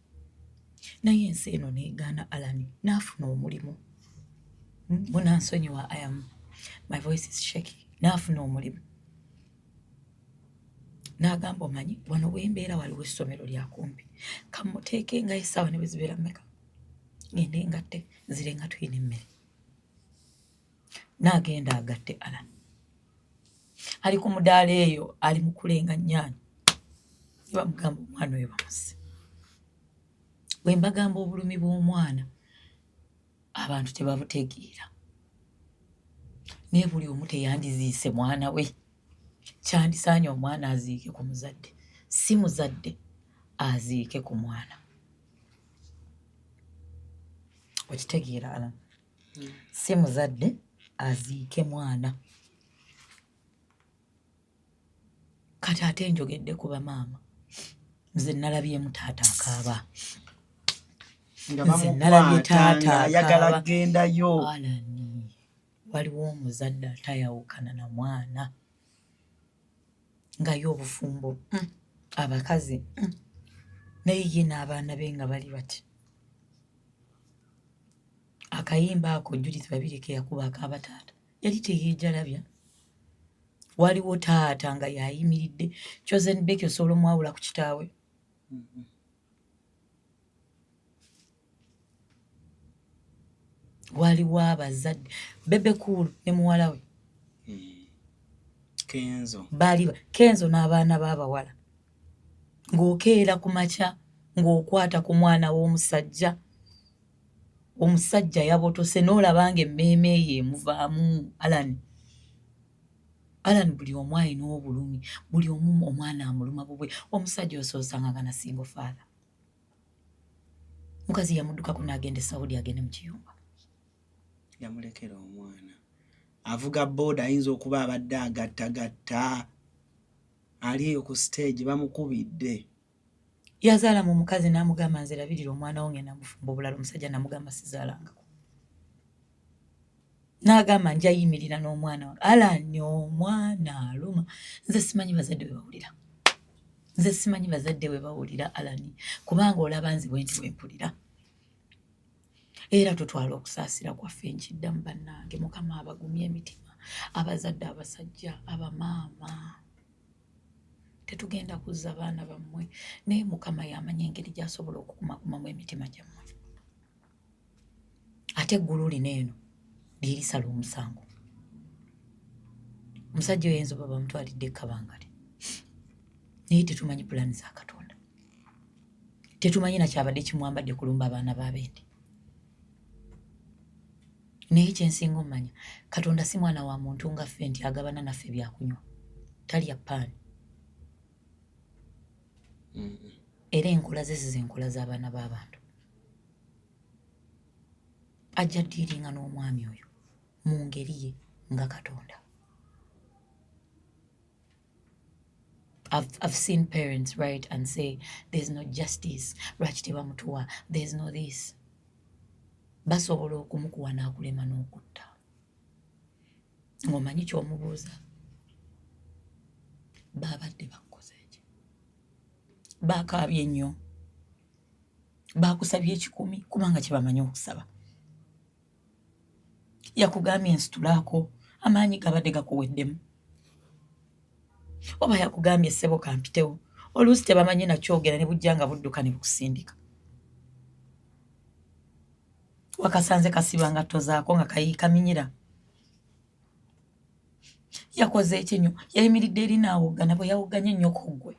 Naye ensi eno n'egaana Alan n'afuna omulimu. Munansonyiwa, my voice is shaky. N'afuna omulimu. N'agamba omanyi wano bw'embeera waliwo essomero lya kumpi, kamuteeke nga essaawa ne bwe zibeera mmeka, ngende ngatte nzire nga tuyina emmere. n'agenda agatte Alan. Ali ku mudaala eyo ali mu kulenga nnyaanya. Bamugamba omwana oyo bamuse. Bwe mbagamba obulumi bw'omwana abantu tebabutegeera. Naye buli omu teyandiziise mwana we. Kyandisaanye omwana aziike ku muzadde, si muzadde aziike ku mwana. Okitegeera Alan? Si muzadde aziike mwana. Kati ate njogedde ku bamaama. Nze nalabyemu taata akaaba. Nze nalabye taata ayagala gendayo. Alani, waliwo omuzadde atayawukana na mwana. Nga yo obufumbo. Abakazi. Naye ye n'abaana be nga bali bati. Akayimba ako Judith Babireke yakuba akaaba taata. Yali teyeejalabya. Waliwo taata nga yayimiridde. Chosen Becky osobola omwawula ku kitaawe. Waliwo abazadde. Bebe Cool ne muwala we. Kenzo n'abaana b'abawala. Ng'okeera ku makya ng'okwata ku mwana w'omusajja. Omusajja yabotose n'olabanga emmeeme ye emuvaamu. Alan buli omu alina obulumi. Buli omu omwana amuluma bubwe. Omusajja osoosanga nga na single father. Mukazi yamuddukako n'agenda e Saudi agende mu kiyumba. Yamulekera omwana. Avuga boda ayinza okuba abadde agattagatta. Ali eyo ku stage bamukubidde. Yazaala mu mukazi n'amugamba nze labirira omwana wo ngenda mufumba obulala. Omusajja n'amugamba sizaalangako. N'agamba nja yimirira n'omwana wange. Alani omwana aluma. Nze simanyi bazadde we bawulira. Nze simanyi bazadde we bawulira Alani. Kubanga olaba nze bwenti wempulira. Era tutwala okusaasira kwaffe nkiddamu bannange. Mukama abagumye emitima. Abazadde abasajja, abamaama. Tetugenda kuzza baana bammwe. Naye Mukama yamanya engeri gy'asobola okukumakumamu emitima gyammwe. Ate eggulu lino eno lye lisala omusango. Omusajja oyo ayinza oba bamutwalidde ekkabangali. Naye tetumanyi pulaani za Katonda. Tetumanyi nakyabadde kimwambadde kulumba abaana b'abendi. Naye kyensinga omanya, Katonda si mwana wa muntu nga ffe nti agabana naffe byakunywa. Talya paani. Era enkola ze enkola z'abaana b'abantu. Ajja ddiiringa n'omwami oyo mu ngeri ye nga Katonda. I've seen parents write and say there's no justice. Lwaki tebamutuwa? There's no this. Basobola okumukuwa n'akulema n'okutta. Ng'omanyi ky'omubuuza. Baabadde bakoze ki? Baakaabye nnyo. Baakusabye 10 kubanga kye bamanyi okusaba. Yakugambye ensitulaako amaanyi gabadde gakuweddemu. Oba yakugambye ssebo kampitewo. Oluusi tebamanyi nakyogera ne bujja nga budduka ne bukusindika. Wakasanze kasiba ngatto zaako nga kayiikaminyira. Yakoze ekinyo. Yayimiridde eri n'awoggana bwe yawogganye nnyoko ggwe.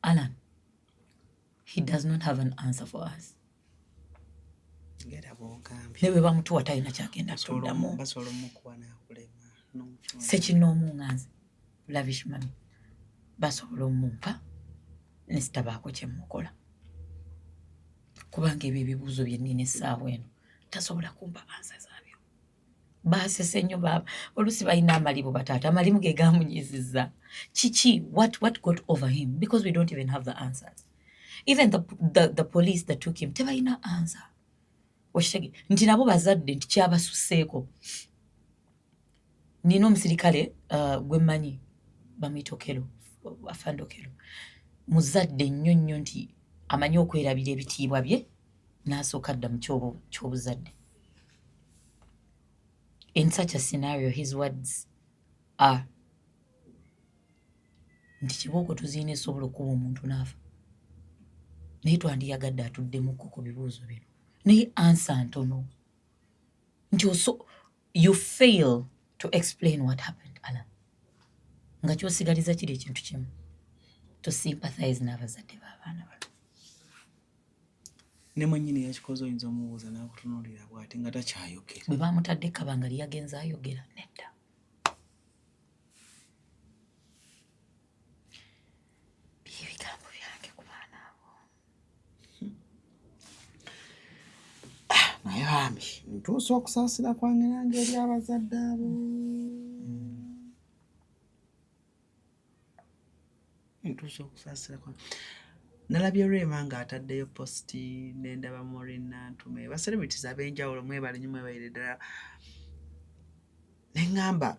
Alan, he does not have an answer for us. Ne bwe bamutuwa talina kyagenda tuddamu. Basobola omukuwa n'akulema. Sekinoomu nganze. Lavish mami. Basobola omumpa ne sitabaako kye mukola. Kubanga ebyo ebibuuzo bye nnina essaawa eno tasobola kumpa ansa zaabyo. Baasese nnyo baaba. Oluusi balina amalibu bataata. Amalimu ge gaamunyizizza. Kiki? What got over him? Because we don't even have the answers. Even the police that took him, tebalina answer. Oshege. Nti nabo bazadde nti kyabasuseeko. Nina omusirikale gwe mmanyi bamuyita Okelo, Afande Okelo. Muzadde nnyo nti amanyi okwerabira ebitiibwa bye n'asooka adda mu ky'obuzadde. In such a scenario, his words are nti kibooko tuziina esobola okuba omuntu n'afa. Naye twandiyagadde atuddemukko ku bibuuzo bino. Naye ansa ntono. nti you fail to explain what happened, Alan. Nga kyosigaliza kiri ekintu kimu, to sympathize n'abazadde b'abaana bano. Ne mwennyini yakikoze oyinza omubuuza n'akutunuulira bw'ati nga takyayogera. Bwe baamutadde ekabanga lyagenza ayogera nedda. Ebigambo byange ku baana abo. Naye bambi ntuusa okusaasira kwange nange eri abazadde abo. Ntuusa okusaasira kwange. Nalabye Rema ng'ataddeyo positi n'endaba Maureen Nantume. Ba celebrities ab'enjawulo mwebale nnyo mwebalire ddala. Ne ŋŋamba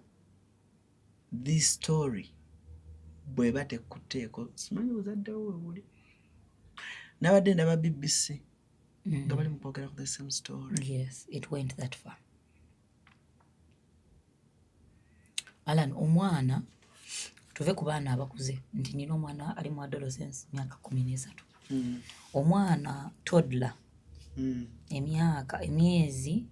this story bw'eba tekutteeko simanyi buzaddewo we buli. Nabadde ndaba BBC nga bali mu kwogera ku the same story. Yes, it went that far. Alan, omwana tuve ku baana abakuze nti nina omwana ali mu adolescence myaka 13. Omwana toddler emyezi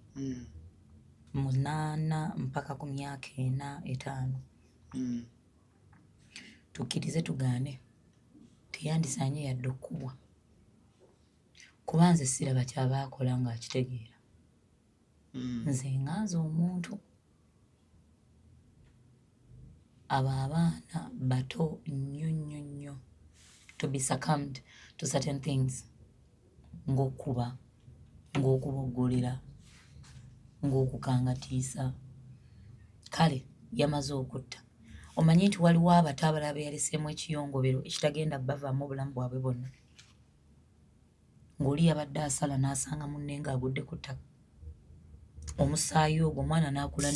8 mpaka ku myaka 4-5. Tukkirize tugaane teyandisaanye yadde okkubwa kuba nze siraba kyaba akola ng'akitegeera. Nze nganze omuntu abo abaana bato nnyo to be succumbed to certain things ng'okuba, ng'okuboggolera, ng'okukangatiisa. Kale yamaze okutta. Omanyi nti waliwo abato abalala yaleseemu ekiyongobero ekitagenda bavaamu obulamu bwabwe bwonna. Ng'oli yabadde asala n'asanga munne ng'agudde ku ttaka. Omusaayi ogwo omwana n'akula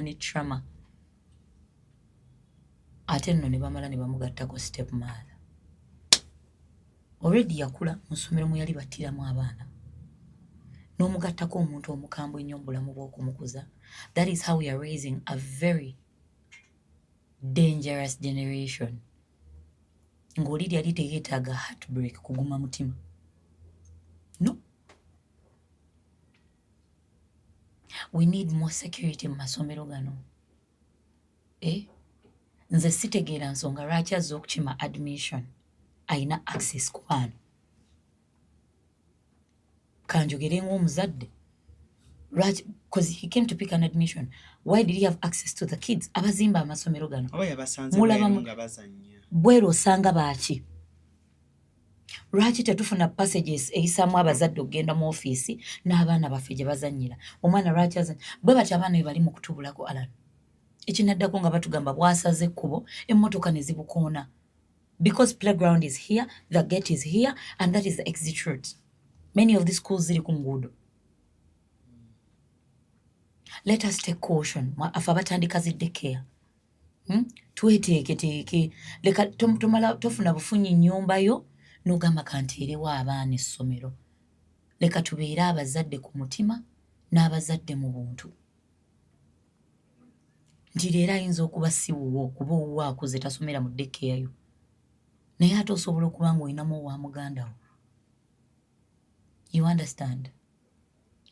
ne trauma. Ate nno ne bamala ne bamugattako step mother. Already yakula mu ssomero mwe yali battiramu abaana. N'omugattako omuntu omukambwe ennyo mu bulamu bw'okumukuza. That is how we are raising a very dangerous generation. Ng'oli yali teyeetaaga heartbreak kuguma mutima. No. We need more security mu masomero gano. Nze sitegeera nsonga lwaki azze okukima admission ayina access ku baana. Kanjogere ng'omuzadde. Because he came to pick an admission. Why did he have access to the kids? Abazimba amasomero gano. Oba yabasanze bweru nga bazannya. Bweru osanga baaki. Lwaki tetufuna passages eyisaamu abazadde okugenda mu ofiisi n'abaana baffe gye bazannyira. Omwana lwaki azannya? Bwe batyo abaana be bali mu kutubulako Alan. Ekinaddako nga batugamba bwasaze ekkubo emmotoka ne zibukoona. Because playground is here, the gate is here, and that is the exit route. Many of these schools ziri ku nguudo. Let us take caution. Afe abatandika zi daycare. Tweteeketeeke. Leka tumala tofuna bufunyi nnyumba yo n'ogamba kanteerewo abaana essomero. Leka tubeere abazadde ku mutima n'abazadde mu buntu. Nti leero ayinza okuba si wuwo kuba owuwo akuze tasomera mu daycare yo. Naye ate osobola okuba ng'olinamu owa muganda wo. You understand?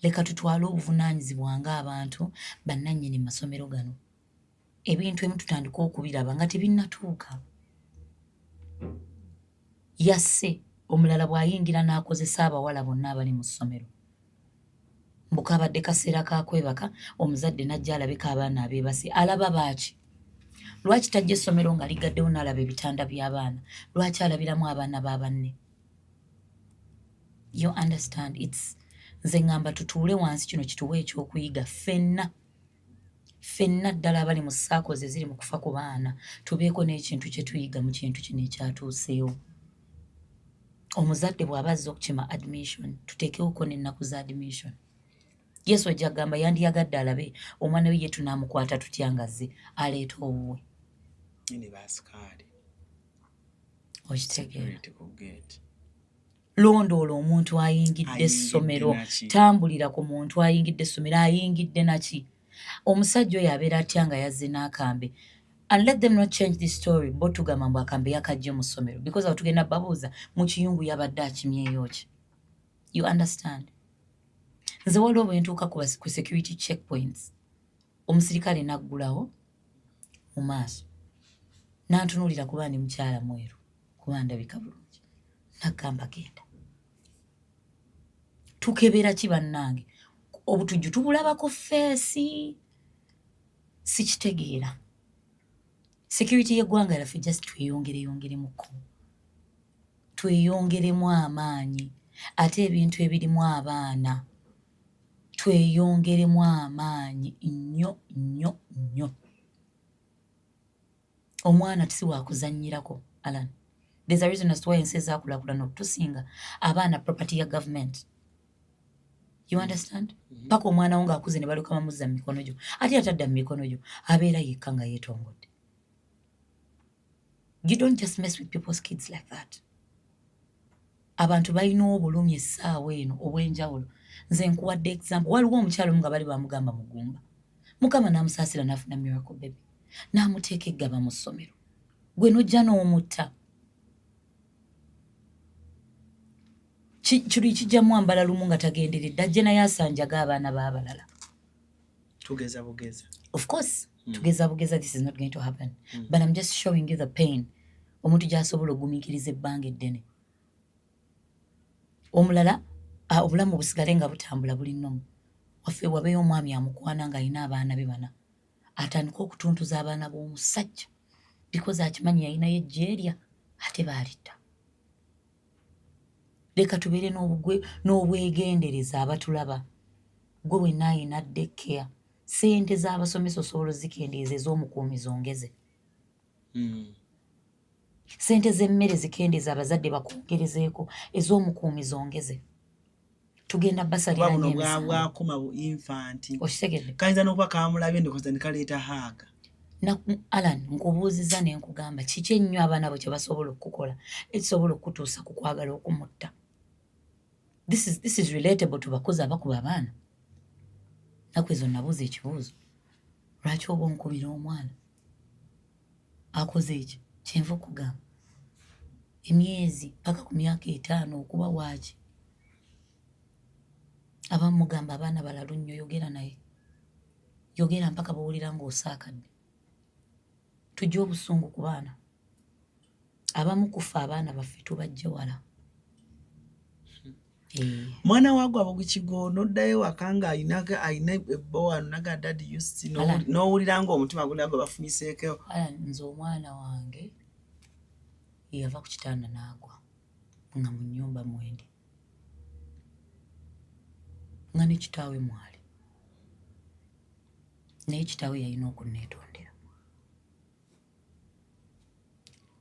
Leka tutwale obuvunaanyizibwa ng'abantu bannannyini masomero gano. Ebintu ebimu tutandika okubiraba nga tebinnatuuka. Yasse omulala bw'ayingira n'akozesa abawala bonna abali mu ssomero. Mbuka abadde kaseera ka kwebaka omuzadde n'ajja alabika abaana abeebase. Alaba baaki? Lwaki tajja essomero nga ligaddewo n'alaba ebitanda by'abaana? Lwaki alabiramu abaana ba banne? You understand? Nze ngamba tutuule wansi kino kituwe ekyokuyiga ffenna ddala abali mu ssaako ze ziri mu kufa ku baana tubeeko n'ekintu kye tuyiga mu kintu kino ekyatuuseewo. Omuzadde bw'aba azze okukima admission tuteekewoko n'ennaku za admission. Yesu ajja agamba yandiyagadde alabe omwana we ye tunaamukwata tutya ngazze aleeta owuwe. Ne baasikaali. Okitegeera. Londoola omuntu ayingidde essomero. Tambulira ku muntu ayingidde essomero. Ayingidde naki? Omusajja oyo abeera atya nga yazze n'akambe. And let them not change this story. Bo tugamba mbu akambe yakajje mu ssomero. Because awo tugenda babuuza mu kiyungu yabadde akimyeyo ki. You understand? nze waliwo bwe ntuuka ku security checkpoints omusirikale naggulawo mu maaso n'antunuulira kuba ndi mukyala mweru kuba ndabika bulungi nagamba genda. Tukebera ki bannange? Obutujju tubulabako feesi sikitegeera. Security y'eggwanga lyaffe just tweyongeremuko, tweyongeremu amaanyi, ate ebintu ebirimu abaana tweyongeremu amaanyi nnyo. Omwana tisi wakuzannyirako Alan. There's a reason as to why ensi ezaakulaakulana okutusinga abaana property ya government. You understand? Paka omwana wo ng'akuze ne balyoka bamuzza mu mikono gyo, ate atadda mu mikono gyo abeera yekka nga yeetongodde. You don't just mess with people's kids like that. Abantu balina obulumi essaawa eno obw'enjawulo. Nze nkuwadde example, waliwo omukyalo nga bali bamugamba mugumba, Mukama n'amusaasira n'afuna miracle baby, n'amuteeka eggaba mu ssomero, gwe n'ojja n'omutta. Kiri kijjamu ambala lumu nga tagenderedde, ajje naye asanjaga abaana b'abalala. Tugeza bugeza. Of course, tugeza bugeza, this is not going to happen. But I'm just showing you the pain. Omuntu gy'asobola ogumiikiriza ebbanga eddene. Omulala, obulamu busigale nga butambula buli nnomu. Waffe wabeeyo omwami amukwana ng'alina abaana be bana. Atandika okutuntuza abaana b'omusajja. Because akimanyi yalinayo ejjeerya, ate baalidda. Leka tubeere n'obwegendereza abatulaba. Gwe wenna ayina daycare. Ssente z'abasomesa osobola zikendeeza ez'omukuumi zongeze. Ssente z'emmere zikendeeza abazadde bakwongerezeeko, ez'omukuumi zongeze. Tugenda basalira n'emisango. Bwakoma bu infant. Okitegedde? Kayinza n'okuba kamulabye ndowooza ne kaleeta haaga. Alan, nkubuuziza ne nkugamba kiki ennyo abaana bo kye basobola okukola ekisobola okutuusa ku kwagala okumutta. This is relatable to bakozi abakuba abaana. Naku ezo nabuuza ekibuuzo. Lwaki oba onkubira omwana? Akoze eki? Kyenva okugamba. Emyezi paka ku myaka 5 okuba waaki. Abamugamba abaana balalu nnyo, yogera naye. Yogera mpaka bawulira ng'osaakadde. Tujja obusungu ku baana. Abamu kufa abaana baffe tubajja wala. Mwana wagwa abagukigo noddayo wakanga ayina ebbowa naga daddy used n'owulira ng'omutima gulago bafumiseeko. Nze omwana wange yava ku kitanda n'agwa nga mu nnyumba mwendi. Nga ne kitaawe mwali. Naye kitaawe yalina okunneetondera.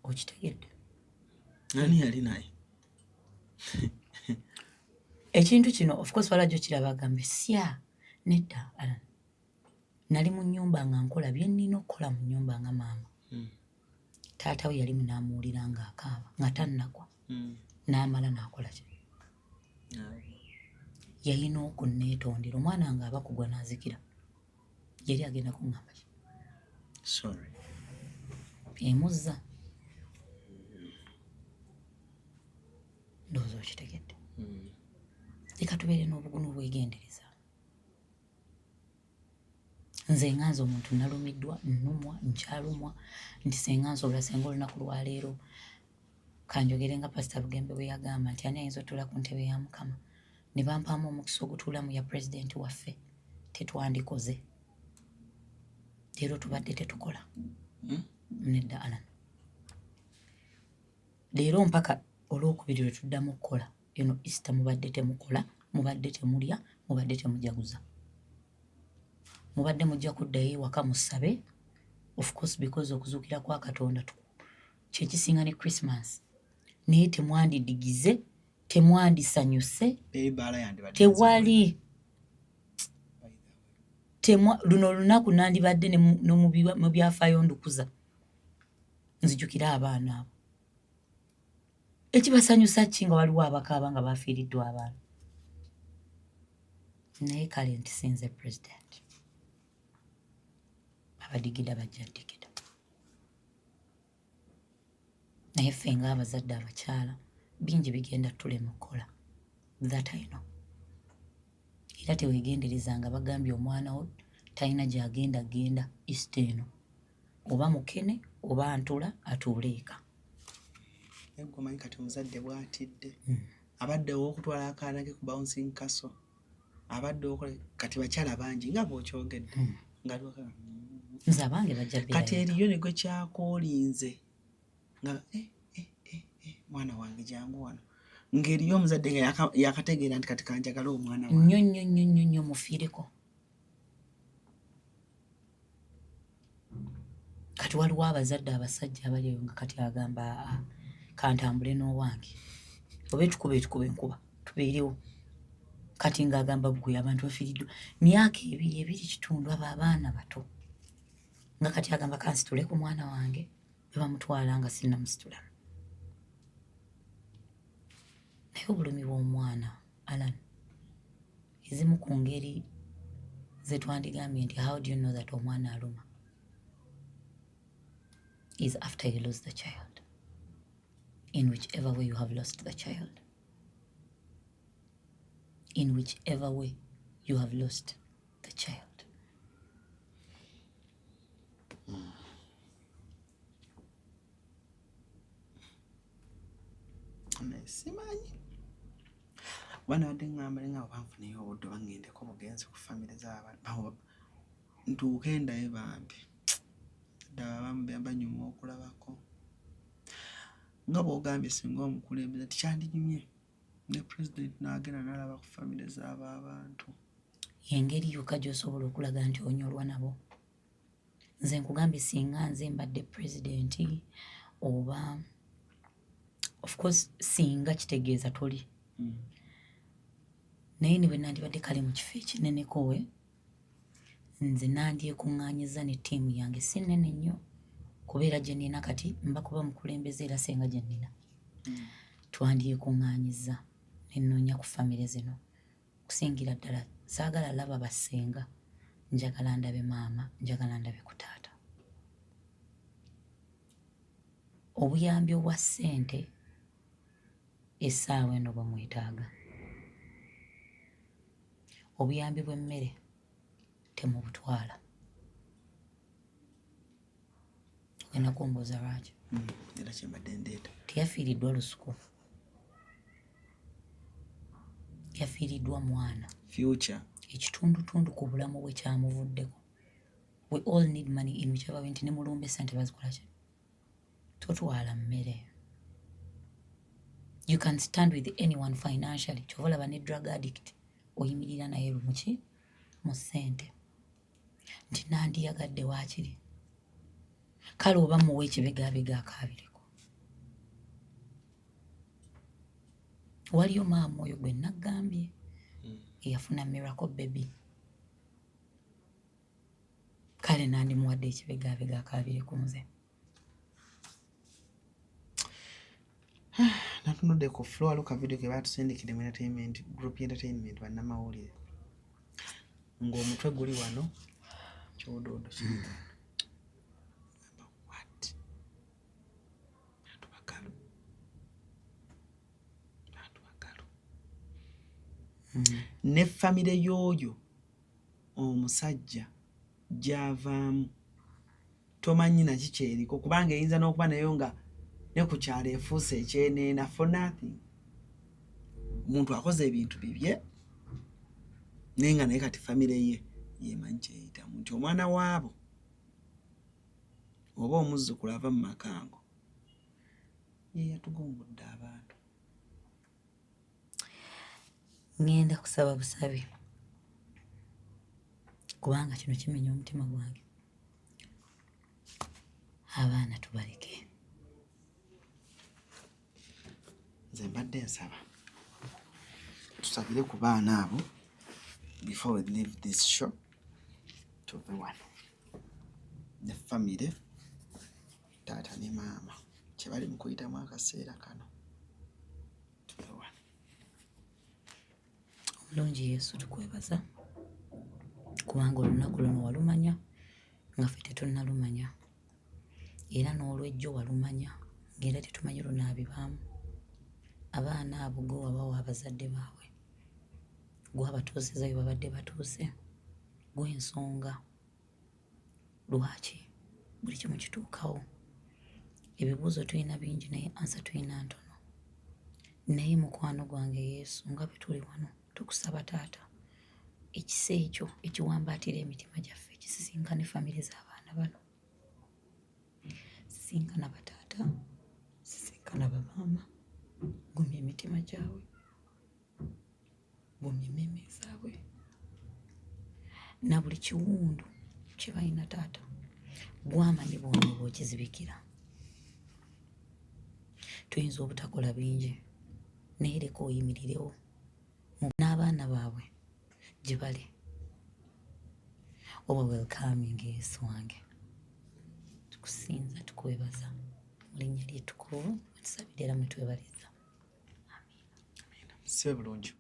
Okitegedde? Ani yali naye? Ekintu kino of course walajjo kiraba agambe sya nedda Alan. Nali mu nnyumba nga nkola bye nnina okukola mu nnyumba nga maama. Taata we yali munaamuwulira ng'akaaba nga tannagwa. N'amala n'akola ki? Yalina okunneetondera. Omwana nga aba kugwa n'azikira. Yali agenda kuŋŋamba ki? Sorry. Emuzza. Ndowooza okitegedde. Leka tubeere n'obwegendereza. Nze nganze omuntu nalumiddwa, nnumwa, nkyalumwa, nti senga nsobola senga olunaku lwaleero. Kanjogere nga Pastor Lugembe bwe yagamba nti ani ayinza otuula ku ntebe ya Mukama. Ne bampaamu omukisa ogutuulamu ya pulezidenti waffe. Tetwandikoze. Leero tubadde tetukola. Nedda Alan. Leero mpaka olwokubiri lwe tuddamu okukola. Easter mubadde temukola, mubadde temulya, mubadde temujaguza. Mubadde mujja kuddayo ewaka musabe. Of course because okuzuukira kwa Katonda kye kisinga ne Christmas. Naye temwandidigize, temwandisanyuse, tewali. Luno olunaku nandibadde ne mu byafaayo ndukuza. Nzijukira abaana abo. Ekibasanyusa ki nga waliwo abakaaba nga bafiiriddwa abaana. Naye kale nti sinze pulezidenti. Abadigida bajja digida. Naye ffe ng'abazadde abakyala bingi bigenda tulema okukola. That I know. era teweegenderezanga bagambye omwana wo talina gy'agenda genda east eno oba mukene oba antula atuule eka. Egwe omanyi kati omuzadde bw'atidde abaddewo okutwala akaana ke ku bouncing castle abaddewo kati bakyala bangi nga bw'okyogedde nga nze abange bajja kati eriyo ne gwe kyakoolinze nga mwana wange jangu wano ng'eriyo omuzadde nga yakategeera nti kati kanjagala omwana wange nnyo mufiireko. Kati waliwo abazadde abasajja abaliyo nga kati agamba kantambule n'owange oba etukube enkuba tubeerewo kati ng'agamba ggwe abantu bafiiriddwa myaka 2.5 abo abaana bato nga kati agamba kansitule ku mwana wange bebamutwala nga sinnamusitula. Naye obulumi bw'omwana Alan ezimu ku ngeri ze twandigambye nti how do you know that omwana aluma is after you lose the child, in whichever way you have lost the child, in whichever way you have lost the child. simanyi wanadde ngamba nga banfuneyo obudde bangendeko bugenzi ku famire z'abantu ntuuke endaye bambi ddala banyuma okulabako nga bw'ogambye singa omukulembeze tikyandinyumye ne president n'agenda n'alaba ku famire z'abo abantu. Engeri yokka gy'osobola okulaga nti onyolwa nabo. Nze nkugambye singa nze mbadde president oba of course singa kitegeeza toli naye ne bwe nandibadde kale mu kifo ekinenekowe nze nandyekuŋŋaanyiza ne ttiimu yange si nnene nnyo kubeera gye nnina kati mba kuba mukulembeze era senga gye nnina twandyekuŋŋaanyiza ne nnoonya ku famire zino kusingira ddala saagala laba basenga njagala ndabe maama njagala ndabe ku taata. Obuyambi obwa ssente essaawa eno bwe mwetaaga, obuyambi bw'emmere temubutwala. Ogenda kumbuuza lwaki? Era kyembadde ndeeta teyafiiriddwa lusuku, yafiiriddwa mwana future ekitundutundu ku bulamu bwe kyamuvuddeko. We all need money in whichever way. Nti ne mulumba essente bazikola ki? Totwala mmere. You can stand with anyone financially. Kyova olaba ne drug addict oyimirira naye lumuki mu ssente nti nandiyagadde waakiri kale oba muwe ekibegabega akaabireko. Waliyo maama oyo gwe naggambye eyafuna miracle baby kale nandimuwadde ekibegabega akaabire ku nze. natunudde ku floor waliwo kavidiyo ke baatusindikire mu entertainment group entertainment bannamawulire ng'omutwe guli wano kyodoodo kiri what bantu bakalu ne famire y'oyo omusajja gy'avaamu tomanyi naki kyeriko kubanga eyinza n'okuba nayo nga ne ku kyalo efuuse ekyeneena for nothing. Omuntu akoze ebintu bibye naye nga naye kati famire ye yemanyi kyeyitamu nti omwana waabo oba omuzzukulu ava mu makango ye yatugumbudde abantu. Ngenda kusaba busabe kubanga kino kimenya omutima gwange. Abaana tubaleke. Nze mbadde nsaba tusabire ku baana abo before we leave this show tuve wano ne famire taata ne maama kye bali mu kuyitamu akaseera kano tuve wano. Omulungi Yesu tukwebaza kubanga olunaku luno walumanya nga ffe tetunnalumanya era n'olwejjo walumanya ng'era tetumanyi lunaabibaamu. Abaana abo go wabawa abazadde baabwe gwabatuusiza bye babadde batuuse, gw'ensonga lwaki buli kimu kituukawo. Ebibuuzo tulina bingi naye ansa tulina ntono. Naye mukwano gwange Yesu, nga bwe tuli wano tukusaba Taata, ekisa ekyo ekiwambaatira emitima gyaffe kisisinkane famire z'abaana bano, sisinkana bataata, sisinkana bamaama, gumya emitima gyabwe, gumya emmeme zaabwe na buli kiwundu kye balina Taata, gwamanyi bwonna bw'okizibikira. Tuyinza obutakola bingi naye leka oyimirirewo n'abaana baabwe gye bali. Oba welcoming Yesu wange, tukusinza tukwebaza mu linnya ly'ettukuvu, tusabire era mwe twebaliza. Sibe bulungi.